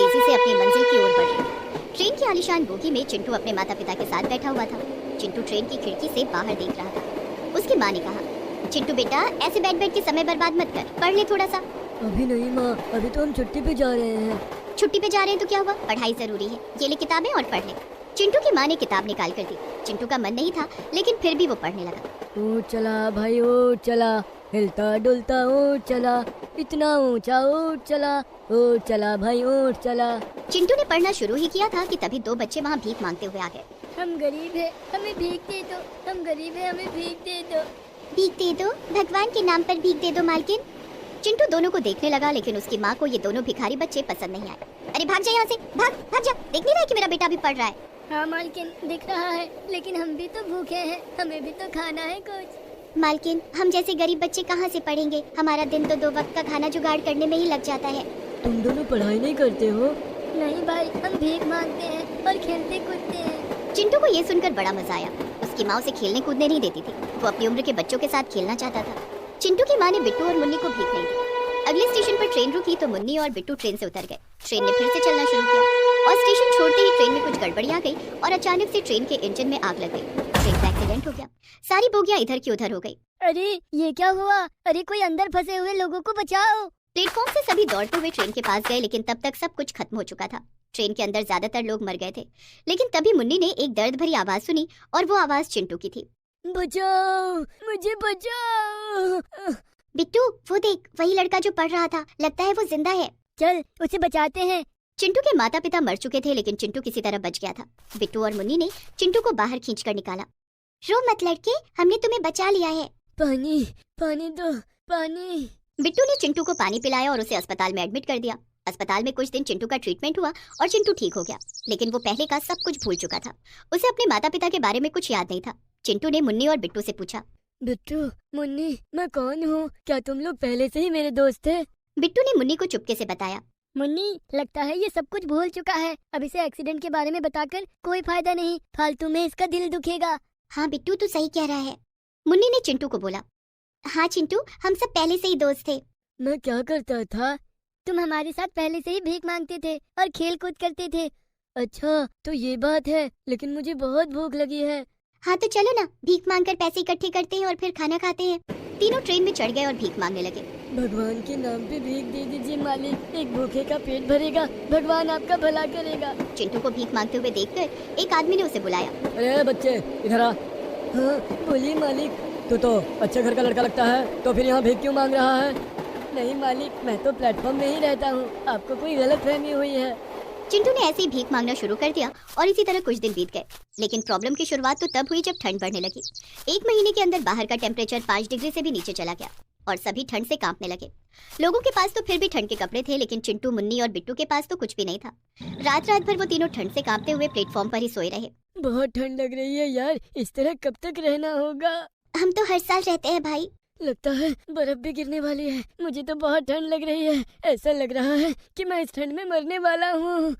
तेजी से अपनी मंजिल की ओर बढ़ रही थी। ट्रेन की आलीशान बोगी में चिंटू अपने माता पिता के साथ बैठा हुआ था। चिंटू ट्रेन की खिड़की से बाहर देख रहा था। उसकी माँ ने कहा, चिंटू बेटा ऐसे बैठ बैठ के समय बर्बाद मत कर, पढ़ ले थोड़ा सा। अभी नहीं माँ, अभी तो हम छुट्टी पे जा रहे हैं। छुट्टी पे जा रहे हैं तो क्या हुआ, पढ़ाई जरूरी है, ये ले किताबें और पढ़ ले। चिंटू की माँ ने किताब निकाल कर दी। चिंटू का मन नहीं था लेकिन फिर भी वो पढ़ने लगा। ऊँट चला भाई ऊँट चला, हिलता डुलता ऊँट चला, इतना ऊंचा ऊँट चला भाई ऊँट चला। चिंटू ने पढ़ना शुरू ही किया था कि तभी दो बच्चे वहाँ भीख मांगते हुए आ गए। हम गरीब है, हमें भीख दे दो, हम गरीब है, हमें भीख दे दो। भीख दे दो, भगवान के नाम पर भीख दे दो मालकिन। चिंटू दोनों को देखने लगा लेकिन उसकी माँ को ये दोनों भिखारी बच्चे पसंद नहीं आए। अरे भाग जा यहाँ से, भाग भाग जा, देख नहीं रहा है कि मेरा बेटा भी पढ़ रहा है। हाँ मालकिन दिख रहा है, लेकिन हम भी तो भूखे हैं, हमें भी तो खाना है कुछ। मालकिन हम जैसे गरीब बच्चे कहाँ से पढ़ेंगे, हमारा दिन तो 2 वक्त का खाना जुगाड़ करने में ही लग जाता है। तुम दोनों पढ़ाई नहीं करते हो? नहीं भाई, हम भीख मांगते हैं और खेलते कूदते हैं। चिंटू को ये सुनकर बड़ा मजा आया। उसकी माँ उसे खेलने कूदने नहीं देती थी, वो अपनी उम्र के बच्चों के साथ खेलना चाहता था। चिंटू की माँ ने बिट्टू और मुन्नी को भीख नहीं दी। अगले स्टेशन पर ट्रेन रुकी तो मुन्नी और बिट्टू ट्रेन से उतर गए। ट्रेन ने फिर से चलना शुरू किया और स्टेशन छोड़ते ही ट्रेन में कुछ गड़बड़ी आ गई और अचानक से ट्रेन के इंजन में आग लग गई। ट्रेन का एक्सीडेंट हो गया, सारी बोगियां इधर की उधर हो गई। अरे ये क्या हुआ? अरे कोई अंदर फंसे हुए लोगों को बचाओ। प्लेटफॉर्म से सभी दौड़ते हुए ट्रेन के पास गए लेकिन तब तक सब कुछ खत्म हो चुका था। ट्रेन के अंदर ज्यादातर लोग मर गए थे लेकिन तभी मुन्नी ने एक दर्द भरी आवाज सुनी और वो आवाज चिंटू की थी। बचाओ, मुझे बचाओ। बिट्टू वो देख, वही लड़का जो पढ़ रहा था, लगता है वो जिंदा है। चल उसे बचाते हैं। चिंटू के माता पिता मर चुके थे लेकिन चिंटू किसी तरह बच गया था। बिट्टू और मुन्नी ने चिंटू को बाहर खींचकर निकाला। रो मत लड़के, हमने तुम्हें बचा लिया है। पानी पानी दो, पानी। बिट्टू ने चिंटू को पानी पिलाया और उसे अस्पताल में एडमिट कर दिया। अस्पताल में कुछ दिन चिंटू का ट्रीटमेंट हुआ और चिंटू ठीक हो गया लेकिन वो पहले का सब कुछ भूल चुका था। उसे अपने माता पिता के बारे में कुछ याद नहीं था। चिंटू ने मुन्नी और बिट्टू से पूछा, बिट्टू मुन्नी मैं कौन हूँ? क्या तुम लोग पहले से ही मेरे दोस्त थे? बिट्टू ने मुन्नी को चुपके से बताया। मुन्नी लगता है ये सब कुछ भूल चुका है, अब इसे एक्सीडेंट के बारे में बताकर कोई फायदा नहीं, फालतू में इसका दिल दुखेगा। हाँ बिट्टू तू सही कह रहा है। मुन्नी ने चिंटू को बोला, हाँ चिंटू हम सब पहले से ही दोस्त थे। मैं क्या करता था? तुम हमारे साथ पहले से ही भीख मांगते थे और खेल कूद करते थे। अच्छा तो ये बात है, लेकिन मुझे बहुत भूख लगी है। हाँ तो चलो ना, भीख मांगकर पैसे इकट्ठे करते हैं और फिर खाना खाते हैं। तीनों ट्रेन में चढ़ गए और भीख मांगने लगे। भगवान के नाम पे भीख दे दीजिए मालिक, एक भूखे का पेट भरेगा, भगवान आपका भला करेगा। चिंटू को भीख मांगते हुए देखकर एक आदमी ने उसे बुलाया। अरे बच्चे इधर आ। हाँ बोलिए मालिक। तू तो अच्छे घर का लड़का लगता है, तो फिर यहाँ भीख क्यों मांग रहा है? नहीं मालिक, मैं तो प्लेटफॉर्म में ही रहता हूँ, आपको कोई गलत फहमी हुई है। चिंटू ने ऐसे ही भीख मांगना शुरू कर दिया और इसी तरह कुछ दिन बीत गए। लेकिन प्रॉब्लम की शुरुआत तो तब हुई जब ठंड बढ़ने लगी। 1 महीने के अंदर बाहर का टेम्परेचर 5 डिग्री से भी नीचे चला गया और सभी ठंड से कांपने लगे। लोगों के पास तो फिर भी ठंड के कपड़े थे लेकिन चिंटू, मुन्नी और बिट्टू के पास तो कुछ भी नहीं था। रात रात भर वो तीनों ठंड से कांपते हुए प्लेटफॉर्म पर ही सोए रहे। बहुत ठंड लग रही है यार, इस तरह कब तक रहना होगा? हम तो हर साल रहते हैं भाई। लगता है बर्फ भी गिरने वाली है। मुझे तो बहुत ठंड लग रही है, ऐसा लग रहा है कि मैं इस ठंड में मरने वाला हूँ।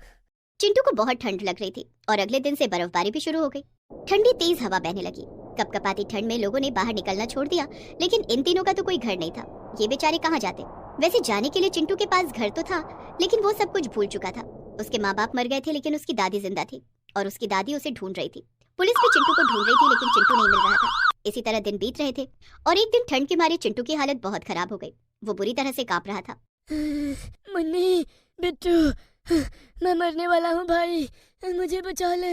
चिंटू को बहुत ठंड लग रही थी और अगले दिन से बर्फबारी भी शुरू हो गई। ठंडी तेज हवा बहने लगी। कपकपाती ठंड में लोगों ने बाहर निकलना छोड़ दिया लेकिन इन तीनों का तो कोई घर नहीं था। ये बेचारे कहाँ जाते? वैसे जाने के लिए चिंटू के पास घर तो था लेकिन वो सब कुछ भूल चुका था। उसके माँ बाप मर गए थे लेकिन उसकी दादी जिंदा थी और उसकी दादी उसे ढूंढ रही थी। पुलिस भी चिंटू को ढूंढ रही थी लेकिन चिंटू नहीं मिल रहा था। इसी तरह दिन बीत रहे थे और एक दिन ठंड के मारे चिंटू की हालत बहुत खराब हो गई। वो बुरी तरह से कांप रहा था। मुन्नी, बिट्टू, मैं मरने वाला हूँ भाई, मुझे बचा ले।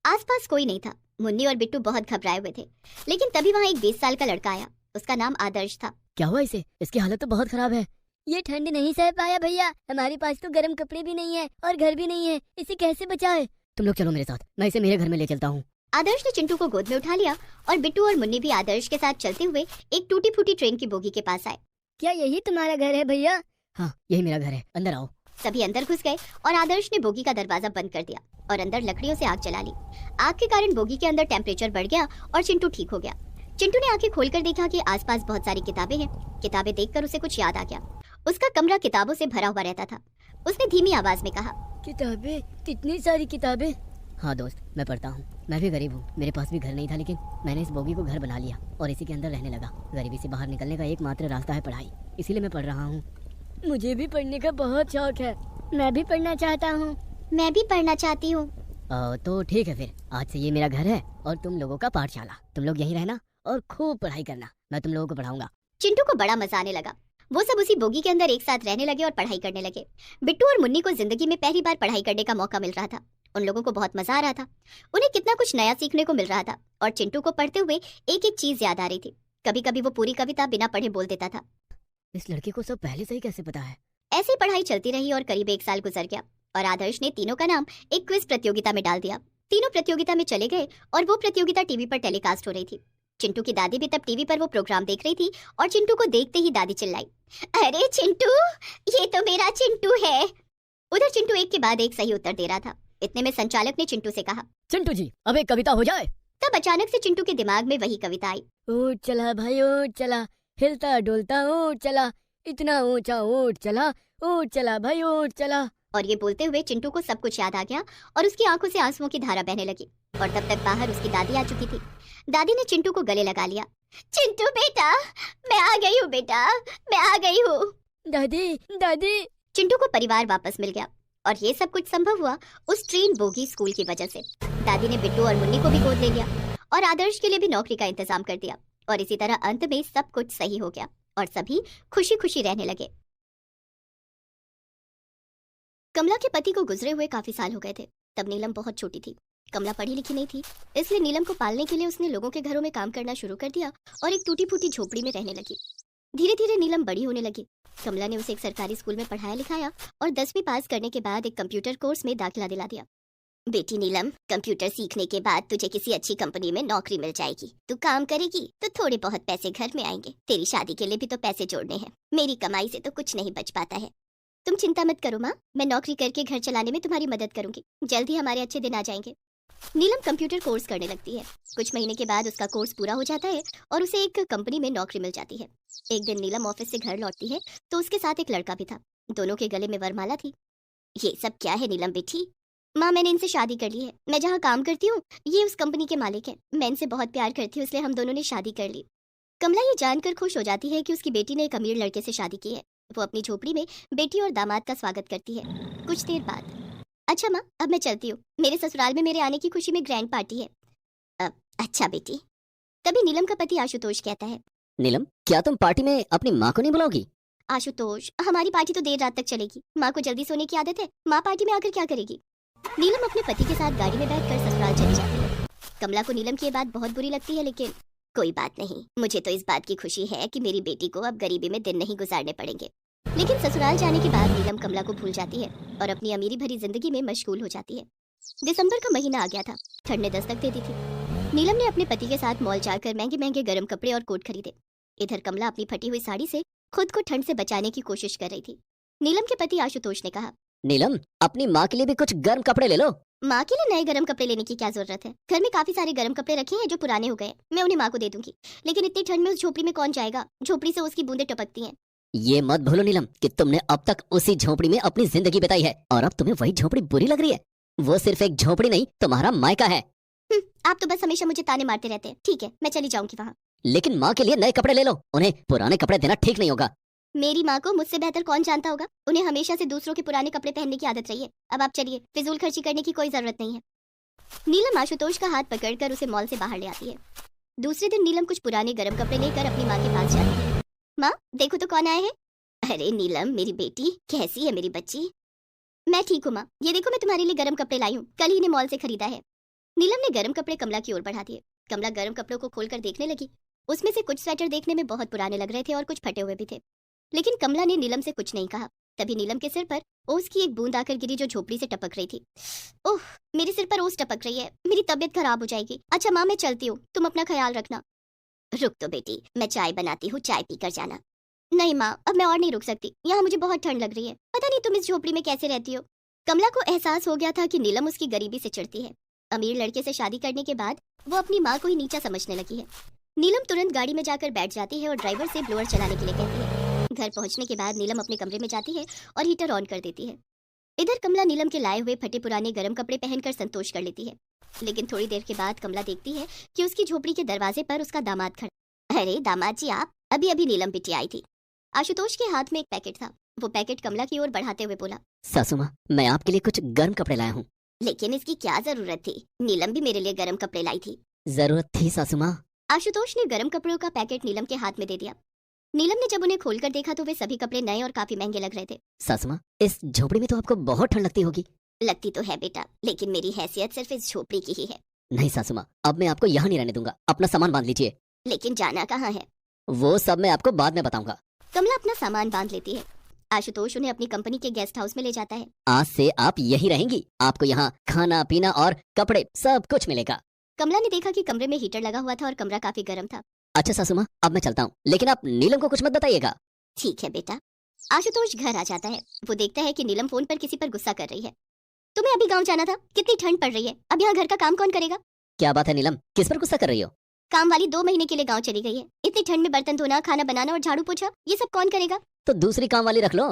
आसपास कोई नहीं था। मुन्नी और बिट्टू बहुत घबराए हुए थे लेकिन तभी वहाँ एक 20 साल का लड़का आया। उसका नाम आदर्श था। क्या हुआ इसे? इसकी हालत तो बहुत खराब है। ये ठंड नहीं सह पाया भैया, हमारे पास तो गर्म कपड़े भी नहीं है और घर भी नहीं है, इसे कैसे बचाए? तुम लोग चलो मेरे साथ, मैं इसे मेरे घर में ले चलता हूँ। आदर्श ने चिंटू को गोद में उठा लिया और बिट्टू और मुन्नी भी आदर्श के साथ चलते हुए एक टूटी फूटी ट्रेन की बोगी के पास आए। क्या यही तुम्हारा घर है भैया? हाँ यही मेरा घर है, अंदर आओ। सभी अंदर घुस गए और आदर्श ने बोगी का दरवाजा बंद कर दिया और अंदर लकड़ियों से आग जला ली। आग के कारण बोगी के अंदर टेम्परेचर बढ़ गया और चिंटू ठीक हो गया। चिंटू ने आंखें खोलकर देखा कि आसपास बहुत सारी किताबें हैं। किताबें देखकर उसे कुछ याद आ गया। उसका कमरा किताबों से भरा हुआ रहता था। उसने धीमी आवाज में कहा, किताबें? कितनी सारी किताबें? हाँ दोस्त, मैं पढ़ता हूँ। मैं भी गरीब हूँ, मेरे पास भी घर नहीं था लेकिन मैंने इस बोगी को घर बना लिया और इसी के अंदर रहने लगा। गरीबी से बाहर निकलने का एकमात्र रास्ता है पढ़ाई, इसीलिए मैं पढ़ रहा हूँ। मुझे भी पढ़ने का बहुत शौक है। मैं भी पढ़ना चाहता हूँ। मैं भी पढ़ना चाहती हूँ। तो ठीक है, फिर आज से ये मेरा घर है और तुम लोगों का पाठशाला। तुम लोग यहीं रहना और खूब पढ़ाई करना, मैं तुम लोगों को पढ़ाऊंगा। चिंटू को बड़ा मजा आने लगा। वो सब उसी बोगी के अंदर एक साथ रहने लगे और पढ़ाई करने लगे। बिट्टू और मुन्नी को जिंदगी में पहली बार पढ़ाई करने का मौका मिल रहा था। उन लोगों को बहुत मजा आ रहा था। उन्हें कितना कुछ नया सीखने को मिल रहा था और चिंटू को पढ़ते हुए एक एक चीज याद आ रही थी। कभी कभी वो पूरी कविता बिना पढ़े बोल देता था। इस लड़के को सब पहले से ही कैसे पता है? ऐसे ही पढ़ाई चलती रही और करीब 1 साल गुजर गया और आदर्श ने तीनों का नाम एक क्विज प्रतियोगिता में डाल दिया। तीनों प्रतियोगिता में चले गए और वो प्रतियोगिता टीवी पर टेलीकास्ट हो रही थी। चिंटू की दादी भी तब टीवी पर वो प्रोग्राम देख रही थी और चिंटू को देखते ही दादी चिल्लाई, अरे चिंटू, ये तो मेरा चिंटू है। उधर चिंटू एक के बाद एक सही उत्तर दे रहा था। इतने में संचालक ने चिंटू से कहा, चिंटू जी, अब एक कविता हो जाए। तब अचानक से चिंटू के दिमाग में वही कविता आई। ऊँट चला भाई ऊँट चला, हिलता डोलता ऊँट चला, इतना ऊंचा ऊँट चला, ऊँट चला भाई ऊँट चला। और ये बोलते हुए चिंटू को सब कुछ याद आ गया और उसकी आंखों से आंसुओं की धारा बहने लगी। और तब तक बाहर उसकी दादी आ चुकी थी। दादी ने चिंटू को गले लगा लिया। चिंटू बेटा, मैं आ गई हूँ बेटा, मैं आ गई हूँ। दादी दादी। चिंटू को परिवार वापस मिल गया और ये सब कुछ संभव हुआ उस ट्रेन बोगी स्कूल की वजह से। दादी ने बिट्टू और मुन्नी को भी गोद ले लिया और आदर्श के लिए भी नौकरी का इंतजाम कर दिया। और इसी तरह अंत में सब कुछ सही हो गया और सभी खुशी खुशी रहने लगे। कमला के पति को गुजरे हुए काफी साल हो गए थे। तब नीलम बहुत छोटी थी। कमला पढ़ी लिखी नहीं थी, इसलिए नीलम को पालने के लिए उसने लोगों के घरों में काम करना शुरू कर दिया और एक टूटी फूटी झोपड़ी में रहने लगी। धीरे धीरे नीलम बड़ी होने लगी। कमला ने उसे एक सरकारी स्कूल में पढ़ाया लिखाया और 10वीं पास करने के बाद एक कंप्यूटर कोर्स में दाखिला दिला दिया। बेटी नीलम, कंप्यूटर सीखने के बाद तुझे किसी अच्छी कंपनी में नौकरी मिल जाएगी। तू काम करेगी तो थोड़े बहुत पैसे घर में आएंगे। तेरी शादी के लिए भी तो पैसे जोड़ने हैं। मेरी कमाई से तो कुछ नहीं बच पाता है। तुम चिंता मत करो माँ, मैं नौकरी करके घर चलाने में तुम्हारी मदद करूंगी। जल्द ही हमारे अच्छे दिन आ जाएंगे। नीलम कंप्यूटर कोर्स करने लगती है। कुछ महीने के बाद उसका कोर्स पूरा हो जाता है और उसे एक कंपनी में नौकरी मिल जाती है। एक दिन नीलम ऑफिस से घर लौटती है तो उसके साथ एक लड़का भी था। दोनों के गले में वरमाला थी। ये सब क्या है नीलम बेटी? माँ, मैंने इनसे शादी कर ली है। मैं जहाँ काम करती हूँ ये उस कंपनी के मालिक है। मैं इनसे बहुत प्यार करती हूँ, इसलिए हम दोनों ने शादी कर ली। कमला ये जानकर खुश हो जाती है कि उसकी बेटी ने एक अमीर लड़के से शादी की है। वो अपनी झोपड़ी में बेटी और दामाद का स्वागत करती है। कुछ देर बाद, अच्छा माँ, अब मैं चलती हूँ। मेरे ससुराल में मेरे आने की खुशी में ग्रैंड पार्टी है। अच्छा बेटी। तभी नीलम का पति आशुतोष कहता है, नीलम, क्या तुम पार्टी में अपनी माँ को नहीं बुलाओगी? आशुतोष, हमारी पार्टी तो देर रात तक चलेगी। माँ को जल्दी सोने की आदत है। माँ पार्टी में आकर क्या करेगी? नीलम अपने पति के साथ गाड़ी में बैठकर ससुराल चली जाती है। कमला को नीलम की ये बात बहुत बुरी लगती है, लेकिन कोई बात नहीं। मुझे तो इस बात की खुशी है कि मेरी बेटी को अब गरीबी में दिन नहीं गुजारने पड़ेंगे। लेकिन ससुराल जाने के बाद नीलम कमला को भूल जाती है और अपनी अमीरी भरी जिंदगी में मशगूल हो जाती है। दिसंबर का महीना आ गया था। ठंड ने दस्तक दे दी थी। नीलम ने अपने पति के साथ मॉल जाकर महंगे महंगे गर्म कपड़े और कोट खरीदे। इधर कमला अपनी फटी हुई साड़ी से खुद को ठंड से बचाने की कोशिश कर रही थी। नीलम के पति आशुतोष ने कहा, नीलम, अपनी माँ के लिए भी कुछ गर्म कपड़े ले लो। माँ के लिए नए गर्म कपड़े लेने की क्या जरूरत है? घर में काफी सारे गर्म कपड़े रखे हैं जो पुराने हो गए। मैं उन्हें माँ को दे दूंगी। लेकिन इतनी ठंड में उस झोपड़ी में कौन जाएगा? झोपड़ी से उसकी बूंदें टपकती हैं। ये मत भूलो नीलम कि तुमने अब तक उसी झोपड़ी में अपनी जिंदगी बिताई है और अब तुम्हें वही झोपड़ी बुरी लग रही है। वो सिर्फ एक झोपड़ी नहीं, तुम्हारा मायका है। आप तो बस हमेशा मुझे ताने मारते रहते हैं। ठीक है, मैं चली जाऊंगी वहाँ। लेकिन माँ के लिए नए कपड़े ले लो। उन्हें पुराने कपड़े देना ठीक नहीं होगा। मेरी माँ को मुझसे बेहतर कौन जानता होगा? उन्हें हमेशा से दूसरों के पुराने कपड़े पहनने की आदत रही है। अब आप चलिए, फिजूल खर्ची करने की कोई जरूरत नहीं है। नीलम आशुतोष का हाथ पकड़कर उसे मॉल से बाहर ले आती है। दूसरे दिन नीलम कुछ पुराने गर्म कपड़े लेकर अपनी माँ के पास जाती है। माँ, देखो तो कौन आए हैं। अरे नीलम, मेरी बेटी, कैसी है मेरी बच्ची? मैं ठीक हूँ माँ। ये देखो, मैं तुम्हारे लिए गर्म कपड़े लाई हूँ। कल ही इन्हें मॉल से खरीदा है। नीलम ने गर्म कपड़े कमला की ओर बढ़ा दिए। कमला गर्म कपड़ों को खोलकर देखने लगी। उसमें से कुछ स्वेटर देखने में बहुत पुराने लग रहे थे और कुछ फटे हुए भी थे। लेकिन कमला ने नीलम से कुछ नहीं कहा। तभी नीलम के सिर पर ओस की एक बूंद आकर गिरी जो झोपड़ी से टपक रही थी। ओह, मेरे सिर पर ओस टपक रही है। मेरी तबीयत खराब हो जाएगी। अच्छा माँ, मैं चलती हूँ। तुम अपना ख्याल रखना। रुक तो बेटी, मैं चाय बनाती हूँ, चाय पीकर जाना। नहीं माँ, अब मैं और नहीं रुक सकती। यहाँ मुझे बहुत ठंड लग रही है। पता नहीं तुम इस झोपड़ी में कैसे रहती हो। कमला को एहसास हो गया था कि नीलम उसकी गरीबी से चिढ़ती है। अमीर लड़के से शादी करने के बाद वो अपनी माँ को ही नीचा समझने लगी है। नीलम तुरंत गाड़ी में जाकर बैठ जाती है और ड्राइवर से ब्लोअर चलाने के लिए कहती है। घर पहुंचने के बाद नीलम अपने कमरे में जाती है और हीटर ऑन कर देती है। इधर कमला नीलम के लाए हुए फटे पुराने गर्म कपड़े पहनकर संतोष कर लेती है। लेकिन थोड़ी देर के बाद कमला देखती है कि उसकी झोपड़ी के दरवाजे पर उसका दामाद खड़ा। अरे दामाद जी, आप? अभी अभी नीलम बिटिया आई थी। आशुतोष के हाथ में एक पैकेट था। वो पैकेट कमला की ओर बढ़ाते हुए बोला, सासू माँ, मैं आपके लिए कुछ गर्म कपड़े लाया हूँ। लेकिन इसकी क्या जरूरत थी? नीलम भी मेरे लिए गर्म कपड़े लाई थी। जरूरत थी सासू माँ। आशुतोष ने गर्म कपड़ों का पैकेट नीलम के हाथ में दे दिया। नीलम ने जब उन्हें खोलकर देखा तो वे सभी कपड़े नए और काफी महंगे लग रहे थे। सासू माँ, इस झोपड़ी में तो आपको बहुत ठंड लगती होगी। लगती तो है बेटा, लेकिन मेरी हैसियत सिर्फ इस झोपड़ी की ही है। नहीं सासू माँ, अब मैं आपको यहाँ नहीं रहने दूंगा। अपना सामान बांध लीजिए। लेकिन जाना कहाँ है? वो सब मैं आपको बाद में बताऊंगा। कमला अपना सामान बांध लेती है। आशुतोष उन्हें अपनी कंपनी के गेस्ट हाउस में ले जाता है। आज से आप यही रहेंगी। आपको यहाँ खाना पीना और कपड़े सब कुछ मिलेगा। कमला ने देखा कि कमरे में हीटर लगा हुआ था और कमरा काफी गर्म था। अच्छा सासू माँ, अब मैं चलता हूँ, लेकिन आप नीलम को कुछ मत बताइएगा। ठीक है बेटा। आशुतोष घर आ जाता है। वो देखता है कि नीलम फोन पर किसी पर गुस्सा कर रही है। तुम्हें अभी गांव जाना था, कितनी ठंड पड़ रही है, अब यहाँ घर का काम कौन करेगा? क्या बात है नीलम, किस पर गुस्सा कर रही हो? काम वाली 2 महीने के लिए गांव चली गई है। इतनी ठंड में बर्तन धोना, खाना बनाना और झाड़ू पोछा, ये सब कौन करेगा? तो दूसरी काम वाली रख लो।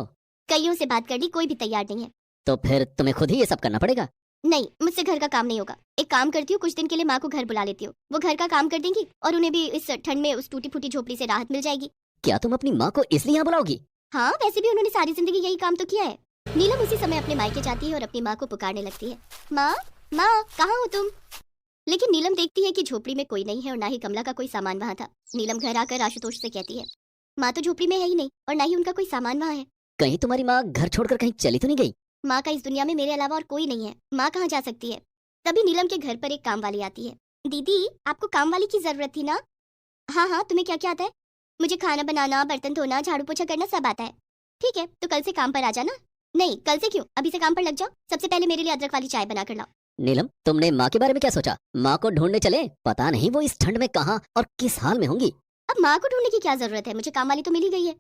कईयों से बात कर ली, कोई भी तैयार नहीं है। तो फिर तुम्हें खुद ही ये सब करना पड़ेगा। नहीं, मुझसे घर का काम नहीं होगा। एक काम करती हूँ, कुछ दिन के लिए माँ को घर बुला लेती हूँ। वो घर का काम कर देंगी और उन्हें भी इस ठंड में उस टूटी फूटी झोपड़ी से राहत मिल जाएगी। क्या तुम अपनी माँ को इसलिए यहाँ बुलाओगी? हाँ, वैसे भी उन्होंने सारी जिंदगी यही काम तो किया है। नीलम उसी समय अपने मायके जाती है और अपनी माँ को पुकारने लगती है। माँ, माँ, कहाँ हो तुम? लेकिन नीलम देखती है कि झोपड़ी में कोई नहीं है और ना ही कमला का कोई सामान वहाँ था। नीलम घर आकर आशुतोष से कहती है, माँ तो झोपड़ी में है ही नहीं और ना ही उनका कोई सामान वहाँ है। कहीं तुम्हारी माँ घर छोड़कर कहीं चली तो नहीं गई? माँ का इस दुनिया में मेरे अलावा और कोई नहीं है। माँ कहाँ जा सकती है? तभी नीलम के घर पर एक काम वाली आती है। दीदी, आपको काम वाली की जरूरत थी ना? हाँ हाँ, तुम्हें क्या क्या आता है? मुझे खाना बनाना, बर्तन धोना, झाड़ू पोछा करना सब आता है। ठीक है, तो कल से काम पर आ जाना। नहीं, कल से क्यों, अभी से काम पर लग जाओ। सबसे पहले मेरे लिए अदरक वाली चाय बना कर लाओ। नीलम, तुमने माँ के बारे में क्या सोचा? माँ को ढूंढने चले, पता नहीं वो इस ठंड में कहाँ और किस हाल में होंगी। अब माँ को ढूंढने की क्या जरूरत है, मुझे काम वाली तो मिल ही गई है।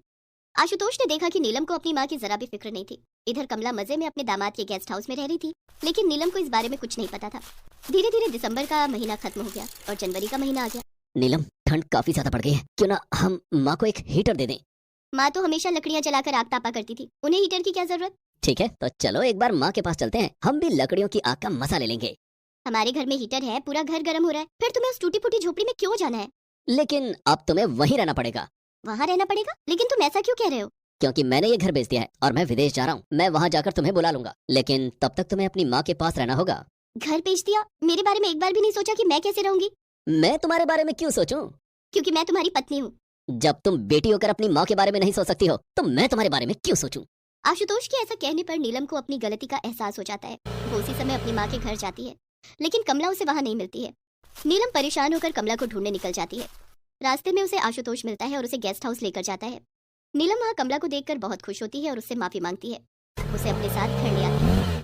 आशुतोष ने देखा कि नीलम को अपनी माँ की जरा भी फिक्र नहीं थी। इधर कमला मजे में अपने दामाद के गेस्ट हाउस में रह रही थी, लेकिन नीलम को इस बारे में कुछ नहीं पता था। धीरे धीरे दिसंबर का महीना खत्म हो गया और जनवरी का महीना आ गया। नीलम, ठंड काफी ज्यादा बढ़ गई है, क्यों ना हम माँ को एक हीटर दे दें? माँ तो हमेशा लकड़ियाँ जलाकर आग तापा करती थी, उन्हें हीटर की क्या जरूरत? ठीक है, तो चलो एक बार माँ के पास चलते हैं, हम भी लकड़ियों की आग का मजा ले लेंगे। हमारे घर में हीटर है, पूरा घर गर्म हो रहा है, फिर तुम्हें उस टूटी फूटी झोपड़ी में क्यों जाना है? लेकिन अब तुम्हें वहीं रहना पड़ेगा। वहाँ रहना पड़ेगा? लेकिन तुम ऐसा क्यों कह रहे हो? क्योंकि मैंने ये घर बेच दिया है और मैं विदेश जा रहा हूँ। मैं वहाँ जाकर तुम्हें बुला लूंगा, लेकिन तब तक तुम्हें अपनी माँ के पास रहना होगा। घर बेच दिया? मेरे बारे में एक बार भी नहीं सोचा कि मैं कैसे रहूंगी? मैं तुम्हारे बारे में क्यों सोचूं? क्योंकि मैं तुम्हारी पत्नी हूँ। जब तुम बेटी होकर अपनी माँ के बारे में नहीं सोच सकती हो, तो मैं तुम्हारे बारे में क्यों सोचूं? आशुतोष के ऐसा कहने पर नीलम को अपनी गलती का एहसास हो जाता है। वो उसी समय अपनी माँ के घर जाती है, लेकिन कमला उसे वहाँ नहीं मिलती है। नीलम परेशान होकर कमला को ढूंढने निकल जाती है। रास्ते में उसे आशुतोष मिलता है और उसे गेस्ट हाउस लेकर जाता है। नीलम वहाँ कमला को देखकर बहुत खुश होती है और उससे माफी मांगती है। उसे अपने साथ घर ले आती है।